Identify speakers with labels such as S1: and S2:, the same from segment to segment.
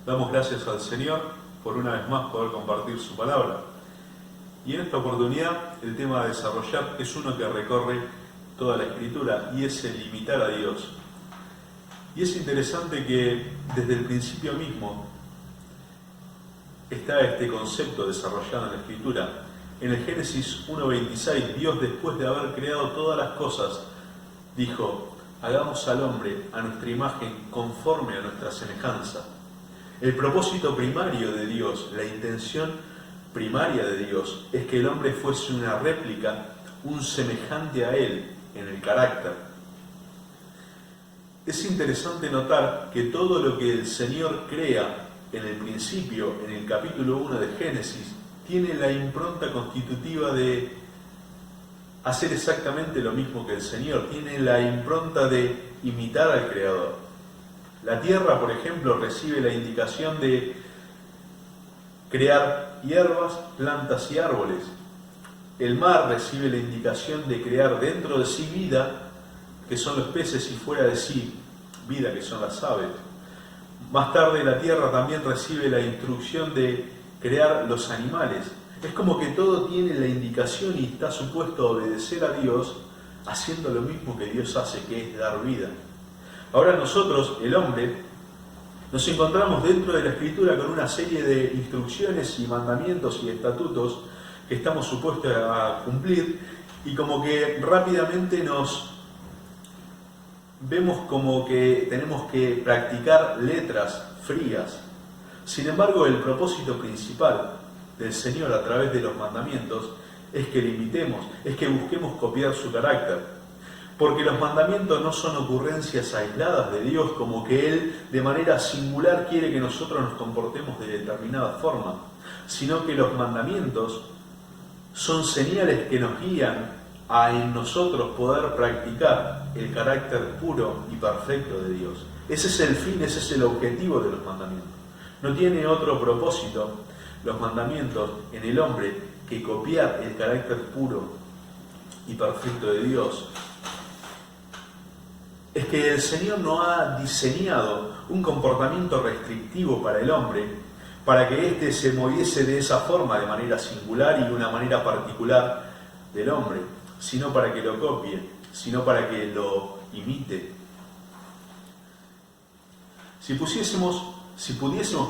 S1: Damos gracias al Señor por una vez más poder compartir su palabra. Y en esta oportunidad el tema a desarrollar es uno que recorre toda la Escritura y es el imitar a Dios. Y es interesante que desde el principio mismo está este concepto desarrollado en la Escritura. En el Génesis 1:26, Dios, después de haber creado todas las cosas, dijo: hagamos al hombre a nuestra imagen, conforme a nuestra semejanza. El propósito primario de Dios, la intención primaria de Dios, es que el hombre fuese una réplica, un semejante a Él en el carácter. Es interesante notar que todo lo que el Señor crea en el principio, en el capítulo 1 de Génesis, tiene la impronta constitutiva de hacer exactamente lo mismo que el Señor, tiene la impronta de imitar al Creador. La tierra, por ejemplo, recibe la indicación de crear hierbas, plantas y árboles. El mar recibe la indicación de crear dentro de sí vida, que son los peces, y fuera de sí vida, que son las aves. Más tarde la tierra también recibe la instrucción de crear los animales. Es como que todo tiene la indicación y está supuesto a obedecer a Dios, haciendo lo mismo que Dios hace, que es dar vida. Ahora nosotros, el hombre, nos encontramos dentro de la Escritura con una serie de instrucciones y mandamientos y estatutos que estamos supuestos a cumplir, y como que rápidamente nos vemos como que tenemos que practicar letras frías. Sin embargo, el propósito principal del Señor a través de los mandamientos es que le imitemos, es que busquemos copiar su carácter. Porque los mandamientos no son ocurrencias aisladas de Dios, como que Él de manera singular quiere que nosotros nos comportemos de determinada forma, sino que los mandamientos son señales que nos guían a en nosotros poder practicar el carácter puro y perfecto de Dios. Ese es el fin, ese es el objetivo de los mandamientos. No tiene otro propósito los mandamientos en el hombre que copiar el carácter puro y perfecto de Dios. Es que el Señor no ha diseñado un comportamiento restrictivo para el hombre, para que éste se moviese de esa forma, de manera singular y de una manera particular del hombre, sino para que lo copie, sino para que lo imite. Si pudiésemos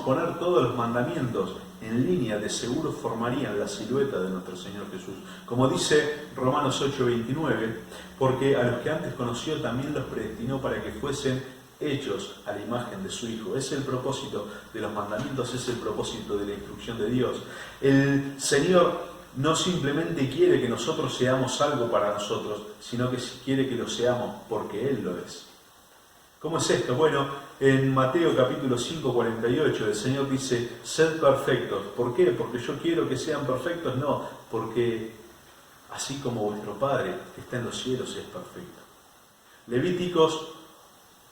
S1: poner todos los mandamientos en línea, de seguro formarían la silueta de nuestro Señor Jesús. Como dice Romanos 8:29, porque a los que antes conoció también los predestinó para que fuesen hechos a la imagen de su Hijo. Es el propósito de los mandamientos, es el propósito de la instrucción de Dios. El Señor no simplemente quiere que nosotros seamos algo para nosotros, sino que quiere que lo seamos porque Él lo es. ¿Cómo es esto? Bueno, en Mateo capítulo 5:48 el Señor dice: sed perfectos. ¿Por qué? ¿Porque yo quiero que sean perfectos? No, porque así como vuestro Padre que está en los cielos es perfecto. Levíticos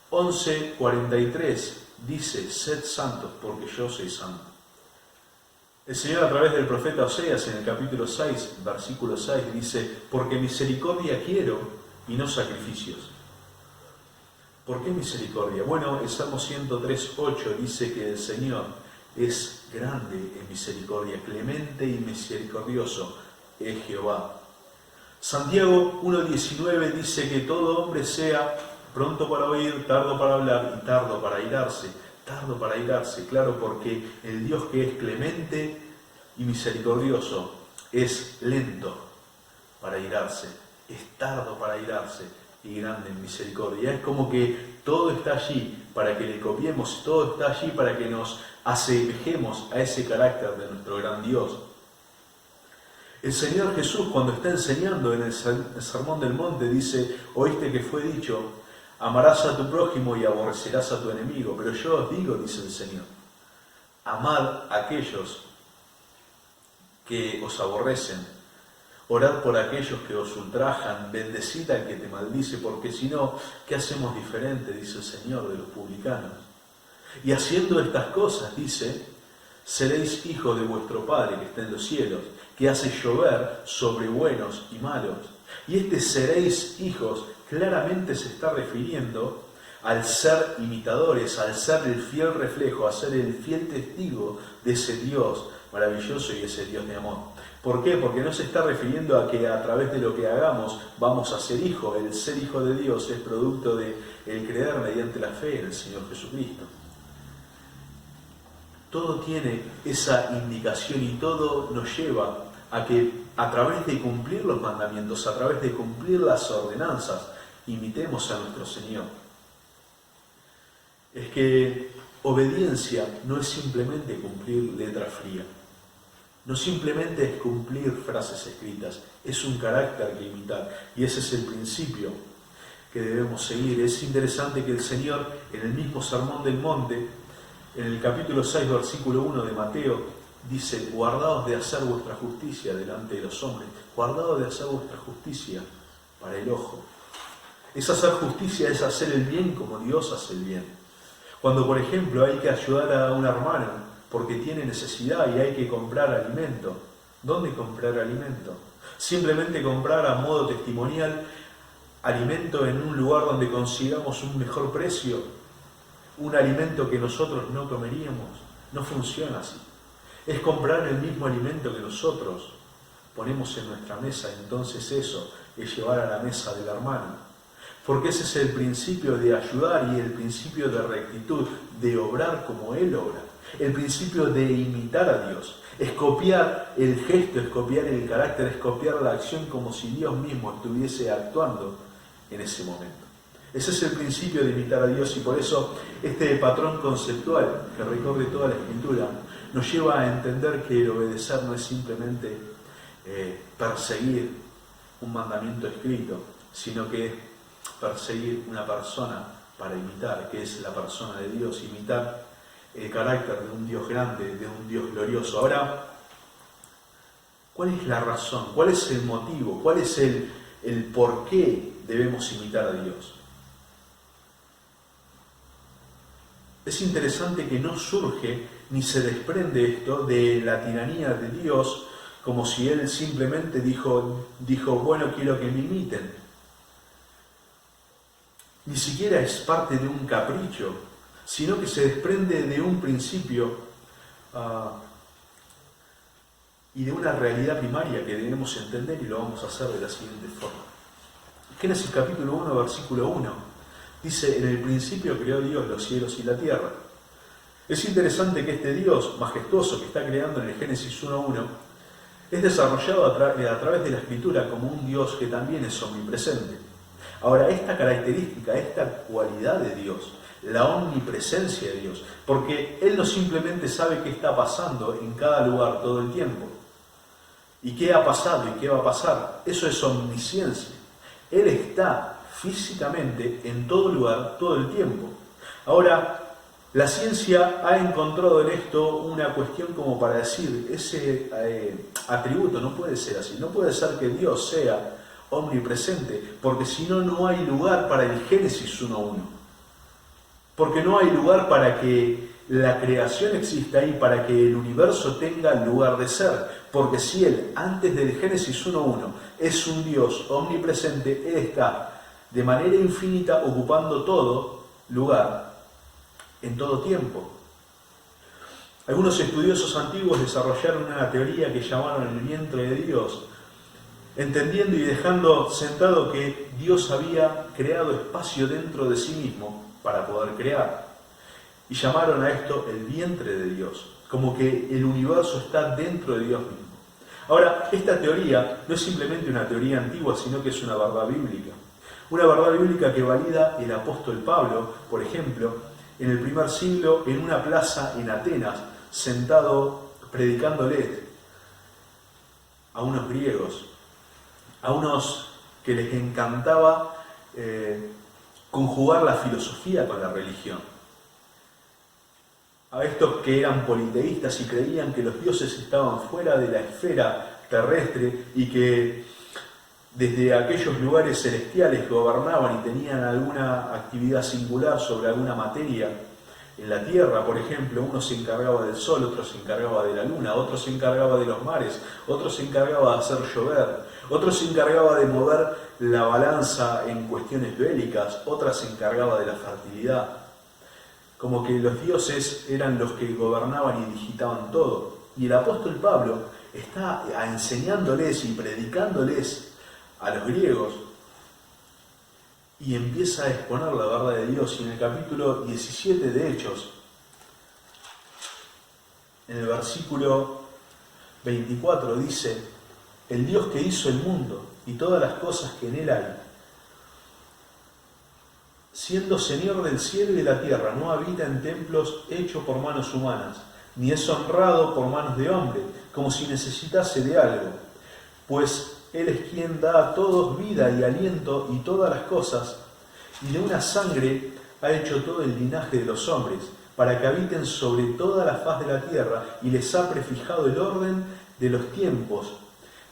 S1: 11:43 dice: sed santos porque yo soy santo. El Señor a través del profeta Oseas en el capítulo 6, versículo 6 dice: porque misericordia quiero y no sacrificios. ¿Por qué misericordia? Bueno, el Salmo 103:8 dice que el Señor es grande en misericordia, clemente y misericordioso es Jehová. Santiago 1:19 dice que todo hombre sea pronto para oír, tardo para hablar y tardo para airarse. Tardo para airarse, claro, porque el Dios que es clemente y misericordioso es lento para airarse, es tardo para airarse y grande en misericordia. Es como que todo está allí para que le copiemos, todo está allí para que nos asemejemos a ese carácter de nuestro gran Dios. El Señor Jesús, cuando está enseñando en el Sermón del Monte, dice: oíste que fue dicho, amarás a tu prójimo y aborrecerás a tu enemigo. Pero yo os digo, dice el Señor, amad a aquellos que os aborrecen, orad por aquellos que os ultrajan, bendecid al que te maldice, porque si no, ¿qué hacemos diferente? Dice el Señor, de los publicanos. Y haciendo estas cosas, dice, seréis hijos de vuestro Padre que está en los cielos, que hace llover sobre buenos y malos. Y seréis hijos claramente se está refiriendo al ser imitadores, al ser el fiel reflejo, a ser el fiel testigo de ese Dios maravilloso y ese Dios de amor. ¿Por qué? Porque no se está refiriendo a que a través de lo que hagamos vamos a ser hijos. El ser hijo de Dios es producto del creer mediante la fe en el Señor Jesucristo. Todo tiene esa indicación y todo nos lleva a que a través de cumplir los mandamientos, a través de cumplir las ordenanzas, imitemos a nuestro Señor. Es que obediencia no es simplemente cumplir letra fría. No simplemente es cumplir frases escritas, es un carácter que imitar. Y ese es el principio que debemos seguir. Es interesante que el Señor, en el mismo Sermón del Monte, en el capítulo 6, versículo 1 de Mateo, dice: guardaos de hacer vuestra justicia delante de los hombres, guardaos de hacer vuestra justicia para el ojo. Es hacer justicia, es hacer el bien como Dios hace el bien. Cuando, por ejemplo, hay que ayudar a un hermano porque tiene necesidad y hay que comprar alimento, ¿dónde comprar alimento? Simplemente comprar a modo testimonial alimento en un lugar donde consigamos un mejor precio, un alimento que nosotros no comeríamos. No funciona así. Es comprar el mismo alimento que nosotros ponemos en nuestra mesa, entonces eso es llevar a la mesa del hermano. Porque ese es el principio de ayudar y el principio de rectitud, de obrar como Él obra. El principio de imitar a Dios. Es copiar el gesto, es copiar el carácter, es copiar la acción como si Dios mismo estuviese actuando en ese momento. Ese es el principio de imitar a Dios y por eso este patrón conceptual que recorre toda la Escritura nos lleva a entender que el obedecer no es simplemente perseguir un mandamiento escrito, sino que es perseguir una persona para imitar, que es la persona de Dios, imitar el carácter de un Dios grande, de un Dios glorioso. Ahora, ¿cuál es la razón? ¿Cuál es el motivo? ¿Cuál es el por qué debemos imitar a Dios? Es interesante que no surge ni se desprende esto de la tiranía de Dios, como si Él simplemente dijo, bueno, quiero que me imiten. Ni siquiera es parte de un capricho, sino que se desprende de un principio y de una realidad primaria que debemos entender, y lo vamos a hacer de la siguiente forma. Génesis capítulo 1, versículo 1, dice: en el principio creó Dios los cielos y la tierra. Es interesante que este Dios majestuoso que está creando en el Génesis 1.1 es desarrollado a través de la Escritura como un Dios que también es omnipresente. Ahora, esta característica, esta cualidad de Dios, la omnipresencia de Dios, porque Él no simplemente sabe qué está pasando en cada lugar todo el tiempo, y qué ha pasado y qué va a pasar, eso es omnisciencia. Él está físicamente en todo lugar todo el tiempo. Ahora, la ciencia ha encontrado en esto una cuestión como para decir, ese atributo no puede ser así, no puede ser que Dios sea omnipresente, porque si no, no hay lugar para el Génesis 1.1. Porque no hay lugar para que la creación exista y para que el universo tenga lugar de ser. Porque si Él, antes del Génesis 1.1, es un Dios omnipresente, Él está de manera infinita ocupando todo lugar en todo tiempo. Algunos estudiosos antiguos desarrollaron una teoría que llamaron el vientre de Dios, entendiendo y dejando sentado que Dios había creado espacio dentro de sí mismo para poder crear. Y llamaron a esto el vientre de Dios, como que el universo está dentro de Dios mismo. Ahora, esta teoría no es simplemente una teoría antigua, sino que es una verdad bíblica. Una verdad bíblica que valida el apóstol Pablo, por ejemplo, en el primer siglo, en una plaza en Atenas, sentado predicándole a unos griegos, a unos que les encantaba conjugar la filosofía con la religión. A estos que eran politeístas y creían que los dioses estaban fuera de la esfera terrestre y que desde aquellos lugares celestiales gobernaban y tenían alguna actividad singular sobre alguna materia, En la tierra, por ejemplo, uno se encargaba del sol, otro se encargaba de la luna, otro se encargaba de los mares, otro se encargaba de hacer llover, otro se encargaba de mover la balanza en cuestiones bélicas, otra se encargaba de la fertilidad. Como que los dioses eran los que gobernaban y digitaban todo. Y el apóstol Pablo está enseñándoles y predicándoles a los griegos y empieza a exponer la verdad de Dios. Y en el capítulo 17 de Hechos, en el versículo 24 dice: el Dios que hizo el mundo y todas las cosas que en él hay, siendo Señor del cielo y de la tierra, no habita en templos hechos por manos humanas, ni es honrado por manos de hombre, como si necesitase de algo, pues Él es quien da a todos vida y aliento y todas las cosas, y de una sangre ha hecho todo el linaje de los hombres, para que habiten sobre toda la faz de la tierra, y les ha prefijado el orden de los tiempos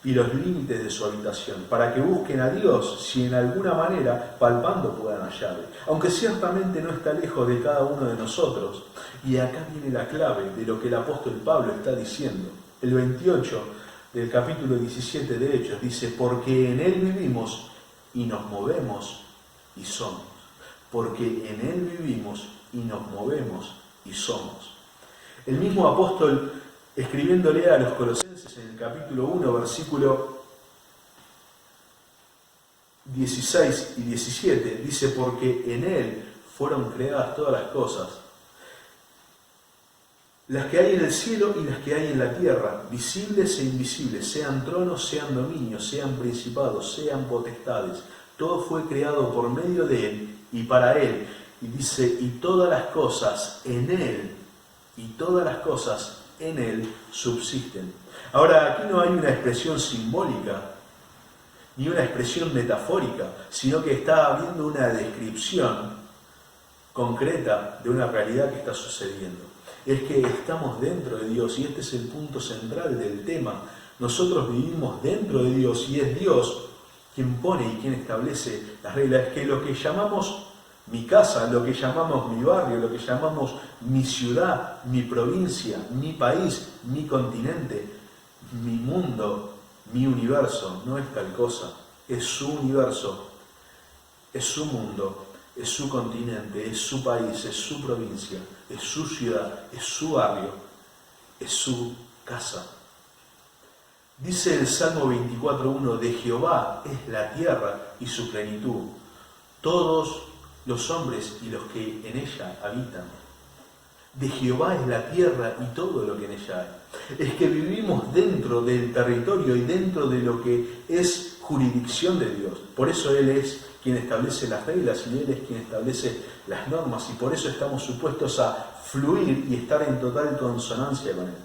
S1: y los límites de su habitación, para que busquen a Dios, si en alguna manera, palpando, puedan hallarle, aunque ciertamente no está lejos de cada uno de nosotros. Y acá viene la clave de lo que el apóstol Pablo está diciendo. El 28 del capítulo 17 de Hechos dice: porque en Él vivimos y nos movemos y somos. Porque en Él vivimos y nos movemos y somos. El mismo apóstol, escribiéndole a los Colosenses en el capítulo 1, versículo 16 y 17, dice: porque en Él fueron creadas todas las cosas, las que hay en el cielo y las que hay en la tierra, visibles e invisibles, sean tronos, sean dominios, sean principados, sean potestades. Todo fue creado por medio de Él y para Él. Y dice: y todas las cosas en Él, y todas las cosas en Él subsisten. Ahora, aquí no hay una expresión simbólica, ni una expresión metafórica, sino que está habiendo una descripción concreta de una realidad que está sucediendo. Es que estamos dentro de Dios, y este es el punto central del tema. Nosotros vivimos dentro de Dios, y es Dios quien pone y quien establece las reglas. Es que lo que llamamos mi casa, lo que llamamos mi barrio, lo que llamamos mi ciudad, mi provincia, mi país, mi continente, mi mundo, mi universo, no es tal cosa. Es su universo, es su mundo, es su continente, es su país, es su provincia, es su ciudad, es su barrio, es su casa. Dice el Salmo 24:1: de Jehová es la tierra y su plenitud, todos los hombres y los que en ella habitan. De Jehová es la tierra y todo lo que en ella hay. Es que vivimos dentro del territorio y dentro de lo que es jurisdicción de Dios. Por eso Él es quien establece las reglas y Él es quien establece las normas, y por eso estamos supuestos a fluir y estar en total consonancia con Él.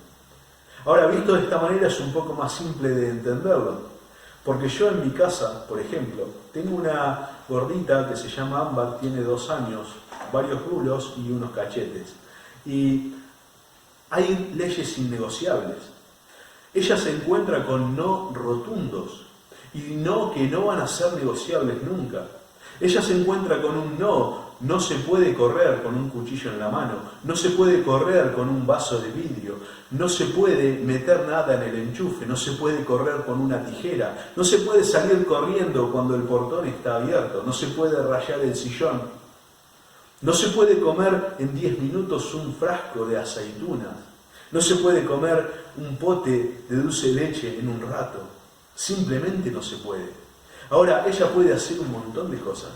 S1: Ahora, visto de esta manera, es un poco más simple de entenderlo, porque yo en mi casa, por ejemplo, tengo una gordita que se llama Ámbar, tiene 2 años, varios rulos y unos cachetes, y hay leyes innegociables. Ella se encuentra con no rotundos, y no que no van a ser negociables nunca. Ella se encuentra con un no se puede correr con un cuchillo en la mano, no se puede correr con un vaso de vidrio, no se puede meter nada en el enchufe, no se puede correr con una tijera, no se puede salir corriendo cuando el portón está abierto, no se puede rayar el sillón, no se puede comer en 10 minutos un frasco de aceitunas, no se puede comer un pote de dulce de leche en un rato, simplemente no se puede. Ahora, ella puede hacer un montón de cosas.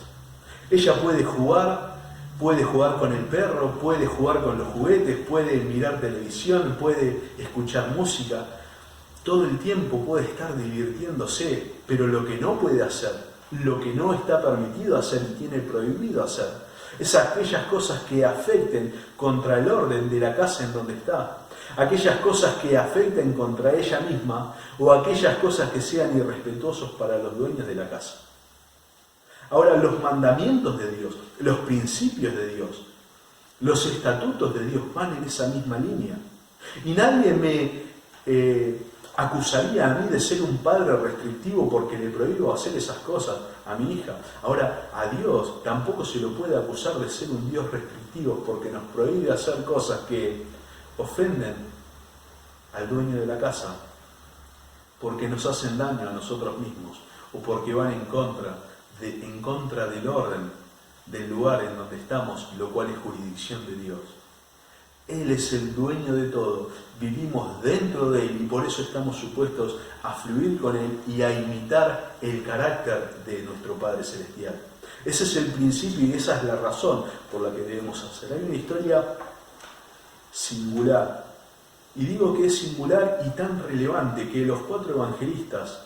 S1: Ella puede jugar con el perro, puede jugar con los juguetes, puede mirar televisión, puede escuchar música. Todo el tiempo puede estar divirtiéndose, pero lo que no puede hacer, lo que no está permitido hacer y tiene prohibido hacer, es aquellas cosas que afecten contra el orden de la casa en donde está, aquellas cosas que afecten contra ella misma o aquellas cosas que sean irrespetuosos para los dueños de la casa. Ahora, los mandamientos de Dios, los principios de Dios, los estatutos de Dios van en esa misma línea. Y nadie me acusaría a mí de ser un padre restrictivo porque le prohíbo hacer esas cosas a mi hija. Ahora, a Dios tampoco se lo puede acusar de ser un Dios restrictivo, testigos, porque nos prohíbe hacer cosas que ofenden al dueño de la casa, porque nos hacen daño a nosotros mismos, o porque van en contra del orden del lugar en donde estamos, lo cual es jurisdicción de Dios. Él es el dueño de todo, vivimos dentro de Él y por eso estamos supuestos a fluir con Él y a imitar el carácter de nuestro Padre Celestial. Ese es el principio y esa es la razón por la que debemos hacer. Hay una historia singular, y digo que es singular y tan relevante que los 4 evangelistas,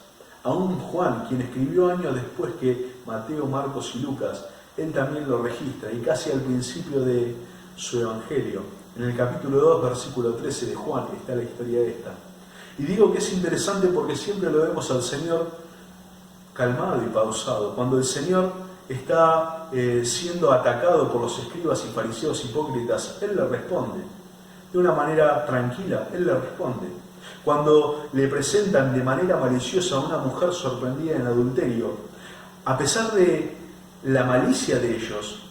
S1: aún Juan, quien escribió años después que Mateo, Marcos y Lucas, él también lo registra, y casi al principio de su evangelio, en el capítulo 2, versículo 13 de Juan, está la historia esta. Y digo que es interesante porque siempre lo vemos al Señor calmado y pausado. Cuando el Señor está siendo atacado por los escribas y fariseos hipócritas, Él le responde. De una manera tranquila, Él le responde. Cuando le presentan de manera maliciosa a una mujer sorprendida en adulterio, a pesar de la malicia de ellos,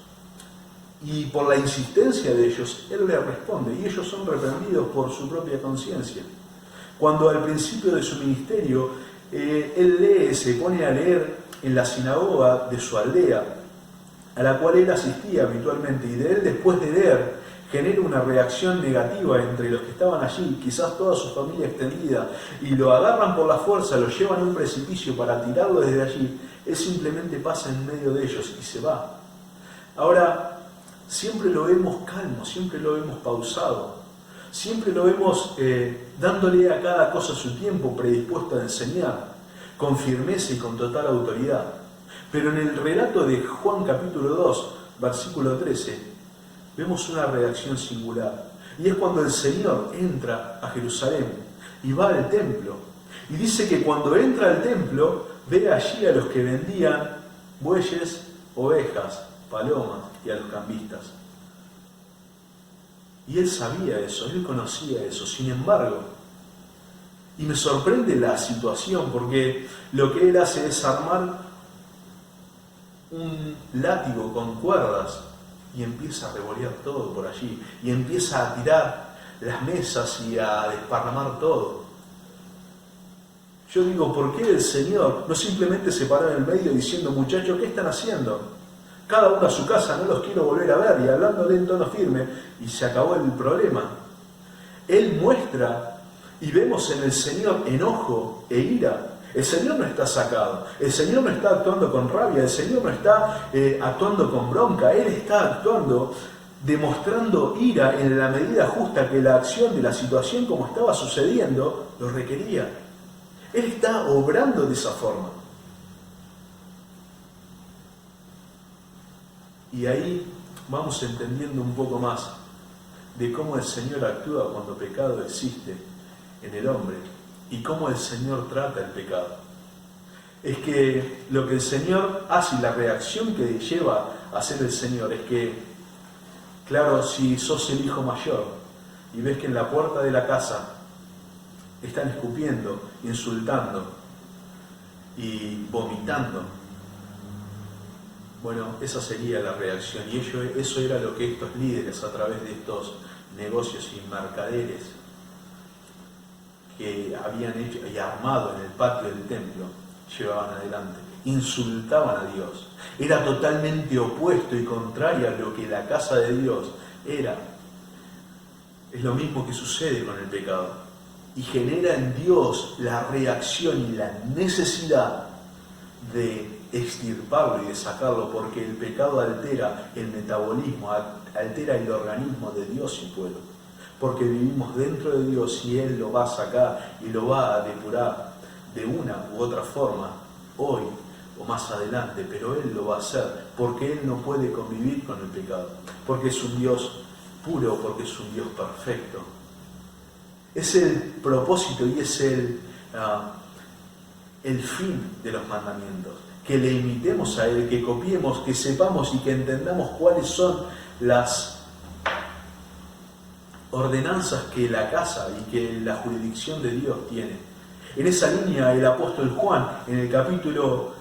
S1: y por la insistencia de ellos, Él les responde, y ellos son reprendidos por su propia conciencia. Cuando al principio de su ministerio, Él se pone a leer en la sinagoga de su aldea, a la cual Él asistía habitualmente, y de Él, después de leer, genera una reacción negativa entre los que estaban allí, quizás toda su familia extendida, y lo agarran por la fuerza, lo llevan a un precipicio para tirarlo desde allí. Él simplemente pasa en medio de ellos y se va. Ahora, siempre lo vemos calmo, siempre lo vemos pausado, siempre lo vemos dándole a cada cosa su tiempo, predispuesto a enseñar, con firmeza y con total autoridad. Pero en el relato de Juan capítulo 2, versículo 13, vemos una reacción singular. Y es cuando el Señor entra a Jerusalén y va al templo. Y dice que cuando entra al templo, ve allí a los que vendían bueyes, ovejas, palomas y a los cambistas. Y Él sabía eso, Él conocía eso. Sin embargo, y me sorprende la situación, porque lo que Él hace es armar un látigo con cuerdas y empieza a revolear todo por allí, y empieza a tirar las mesas y a desparramar todo. Yo digo, ¿por qué el Señor no simplemente se paró en el medio diciendo, muchachos, ¿qué están haciendo? Cada uno a su casa, no los quiero volver a ver, y hablándole en tono firme, y se acabó el problema. Él muestra, y vemos en el Señor enojo e ira. El Señor no está sacado, el Señor no está actuando con rabia, el Señor no está actuando con bronca, Él está actuando, demostrando ira en la medida justa que la acción de la situación como estaba sucediendo lo requería. Él está obrando de esa forma. Y ahí vamos entendiendo un poco más de cómo el Señor actúa cuando pecado existe en el hombre y cómo el Señor trata el pecado. Es que lo que el Señor hace y la reacción que lleva a hacer el Señor es que, claro, si sos el hijo mayor y ves que en la puerta de la casa están escupiendo, insultando y vomitando, bueno, esa sería la reacción. Y eso era lo que estos líderes, a través de estos negocios y mercaderes que habían hecho y armado en el patio del templo, llevaban adelante. Insultaban a Dios. Era totalmente opuesto y contrario a lo que la casa de Dios era. Es lo mismo que sucede con el pecado. Y genera en Dios la reacción y la necesidad de extirparlo y de sacarlo, porque el pecado altera el metabolismo, altera el organismo de Dios y pueblo. Porque vivimos dentro de Dios y Él lo va a sacar y lo va a depurar de una u otra forma, hoy o más adelante, pero Él lo va a hacer, porque Él no puede convivir con el pecado, porque es un Dios puro, porque es un Dios perfecto. Es el propósito y es el fin de los mandamientos, que le imitemos a Él, que copiemos, que sepamos y que entendamos cuáles son las ordenanzas que la casa y que la jurisdicción de Dios tiene. En esa línea el apóstol Juan, en el capítulo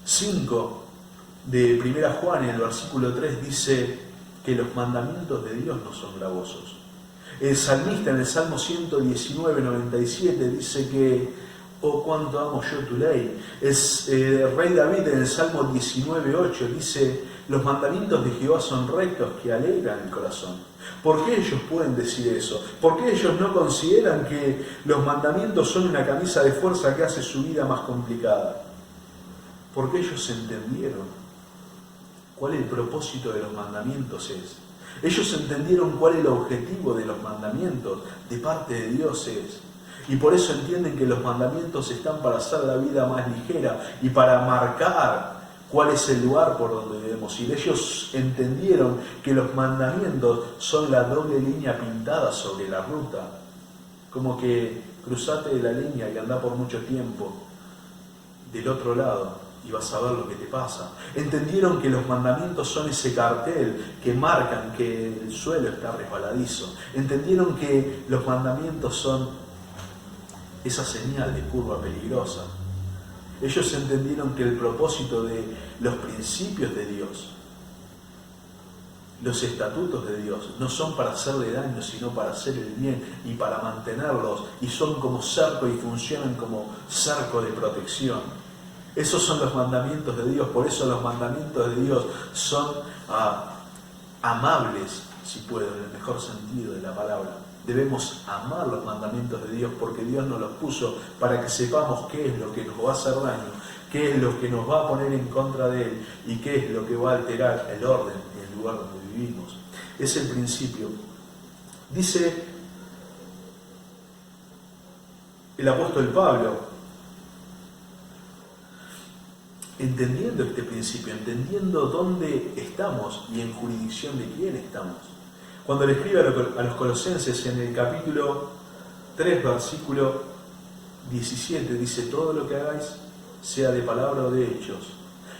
S1: 5 de 1 Juan, en el versículo 3, dice que los mandamientos de Dios no son gravosos. El salmista en el Salmo 119, 97 dice que, oh, cuánto amo yo tu ley. El rey David en el Salmo 19, 8 dice, los mandamientos de Jehová son rectos que alegran el corazón. ¿Por qué ellos pueden decir eso? ¿Por qué ellos no consideran que los mandamientos son una camisa de fuerza que hace su vida más complicada? Porque ellos entendieron cuál el propósito de los mandamientos es. Ellos entendieron cuál el objetivo de los mandamientos de parte de Dios es. Y por eso entienden que los mandamientos están para hacer la vida más ligera y para marcar cuál es el lugar por donde debemos ir. Ellos entendieron que los mandamientos son la doble línea pintada sobre la ruta. Como que cruzate de la línea y andá por mucho tiempo del otro lado y vas a ver lo que te pasa. Entendieron que los mandamientos son ese cartel que marcan que el suelo está resbaladizo. Entendieron que los mandamientos son esa señal de curva peligrosa. Ellos entendieron que el propósito de los principios de Dios, los estatutos de Dios, no son para hacerle daño, sino para hacer el bien y para mantenerlos, y son como cerco y funcionan como cerco de protección. Esos son los mandamientos de Dios. Por eso los mandamientos de Dios son amables, si puedo, en el mejor sentido de la palabra. Debemos amar los mandamientos de Dios porque Dios nos los puso para que sepamos qué es lo que nos va a hacer daño, qué es lo que nos va a poner en contra de Él y qué es lo que va a alterar el orden en el lugar donde vivimos. Es el principio. Dice el apóstol Pablo, entendiendo este principio, entendiendo dónde estamos y en jurisdicción de quién estamos. Cuando le escribe a los colosenses en el capítulo 3, versículo 17, dice, todo lo que hagáis, sea de palabra o de hechos.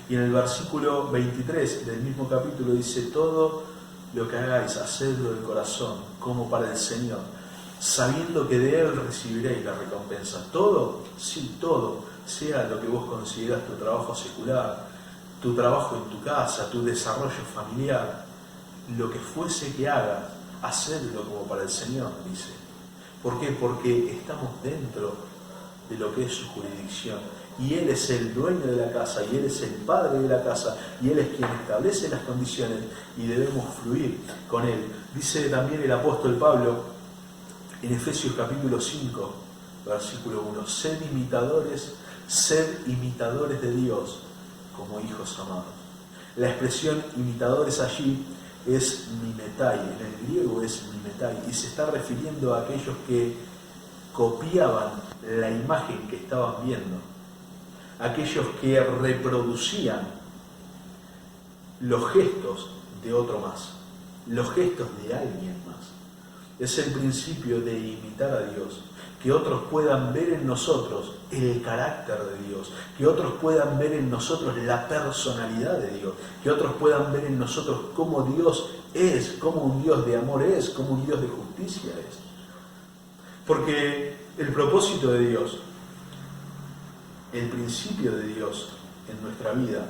S1: Y en el versículo 23 del mismo capítulo dice, todo lo que hagáis, hacedlo de corazón, como para el Señor, sabiendo que de Él recibiréis la recompensa. Todo, sí, todo, sea lo que vos consideras tu trabajo secular, tu trabajo en tu casa, tu desarrollo familiar, lo que fuese que hagas, hacedlo como para el Señor, dice. ¿Por qué? Porque estamos dentro de lo que es su jurisdicción. Y Él es el dueño de la casa, y Él es el padre de la casa, y Él es quien establece las condiciones, y debemos fluir con Él. Dice también el apóstol Pablo, en Efesios capítulo 5, versículo 1, sed imitadores de Dios como hijos amados. La expresión imitadores allí es mimetai, en el griego es mimetai, y se está refiriendo a aquellos que copiaban la imagen que estaban viendo, aquellos que reproducían los gestos de otro más, los gestos de alguien más. Es el principio de imitar a Dios, que otros puedan ver en nosotros el carácter de Dios, que otros puedan ver en nosotros la personalidad de Dios, que otros puedan ver en nosotros cómo Dios es, cómo un Dios de amor es, cómo un Dios de justicia es. Porque el propósito de Dios, el principio de Dios en nuestra vida,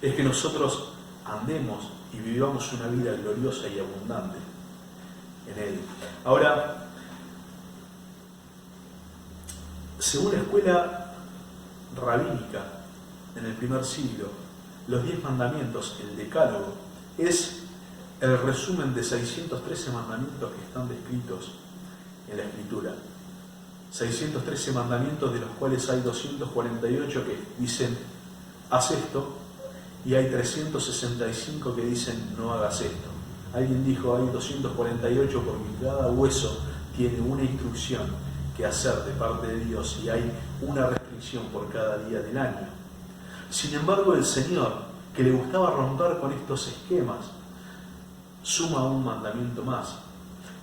S1: es que nosotros andemos y vivamos una vida gloriosa y abundante en Él. Ahora, según la escuela rabínica en el primer siglo, los 10 mandamientos, el decálogo, es el resumen de 613 mandamientos que están descritos en la Escritura. 613 mandamientos de los cuales hay 248 que dicen, haz esto, y hay 365 que dicen, no hagas esto. Alguien dijo, hay 248 porque cada hueso tiene una instrucción que hacer de parte de Dios y hay una restricción por cada día del año. Sin embargo, el Señor, que le gustaba romper con estos esquemas, suma un mandamiento más.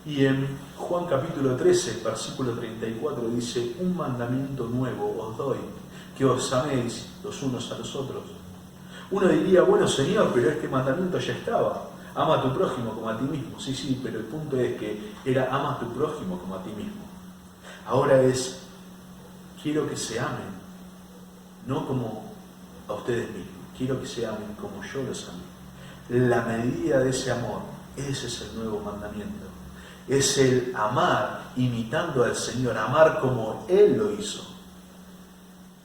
S1: Y en Juan capítulo 13, versículo 34 dice, un mandamiento nuevo os doy, que os améis los unos a los otros. Uno diría, bueno Señor, pero este mandamiento ya estaba. Ama a tu prójimo como a ti mismo. Sí, pero el punto es que era ama a tu prójimo como a ti mismo. Ahora es, quiero que se amen, no como a ustedes mismos. Quiero que se amen como yo los amé. la medida de ese amor. Ese es el nuevo mandamiento. Es el amar imitando al Señor, amar como Él lo hizo.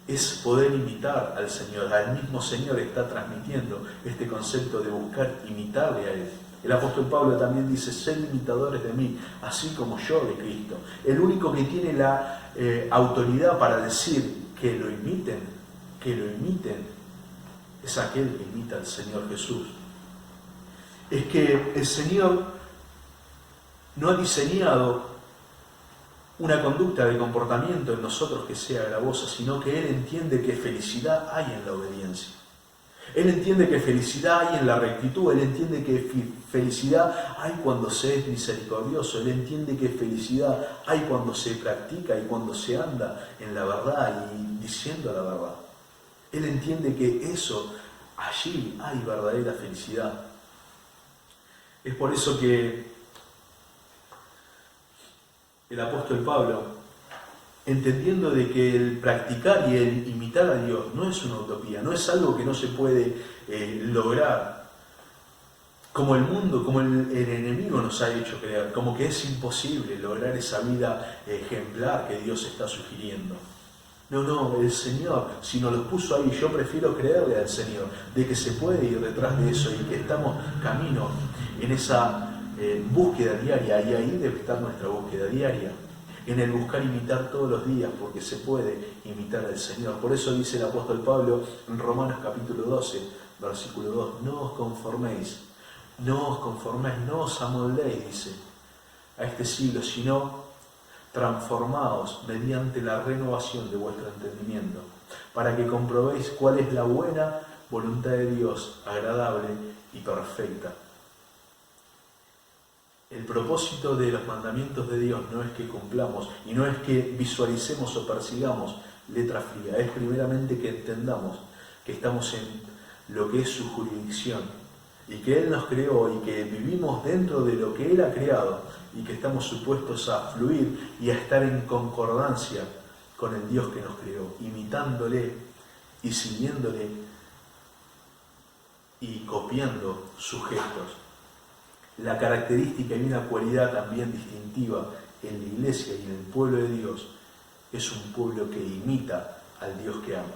S1: Es poder imitar al Señor. Al mismo Señor está transmitiendo este concepto de buscar imitarle a Él. El apóstol Pablo también dice, sed imitadores de mí, así como yo de Cristo. El único que tiene la autoridad para decir que lo imiten, es aquel que imita al Señor Jesús. Es que el Señor no ha diseñado una conducta de comportamiento en nosotros que sea gravosa, sino que Él entiende que felicidad hay en la obediencia. Él entiende que felicidad hay en la rectitud, Él entiende que felicidad hay cuando se es misericordioso, Él entiende que felicidad hay cuando se practica y cuando se anda en la verdad y diciendo la verdad. Él entiende que allí hay verdadera felicidad. Es por eso que el apóstol Pablo, entendiendo de que el practicar y el imitar a Dios no es una utopía, no es algo que no se puede lograr, como el mundo, como el enemigo nos ha hecho creer, como que es imposible lograr esa vida ejemplar que Dios está sugiriendo. No, el Señor, si nos los puso ahí, yo prefiero creerle al Señor, de que se puede ir detrás de eso y que estamos camino en esa búsqueda diaria, y ahí debe estar nuestra búsqueda diaria, en el buscar imitar todos los días, porque se puede imitar al Señor. Por eso dice el apóstol Pablo en Romanos capítulo 12, versículo 2, no os conforméis, no os amoldéis, dice, a este siglo, sino transformaos mediante la renovación de vuestro entendimiento, para que comprobéis cuál es la buena voluntad de Dios, agradable y perfecta. El propósito de los mandamientos de Dios no es que cumplamos y no es que visualicemos o persigamos letra fría, es primeramente que entendamos que estamos en lo que es su jurisdicción y que Él nos creó y que vivimos dentro de lo que Él ha creado y que estamos supuestos a fluir y a estar en concordancia con el Dios que nos creó, imitándole y siguiéndole y copiando sus gestos. La característica y una cualidad también distintiva en la iglesia y en el pueblo de Dios es un pueblo que imita al Dios que ama.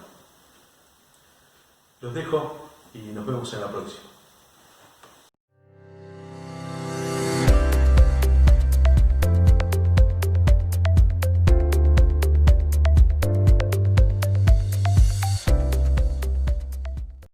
S1: Los dejo y nos vemos en la próxima.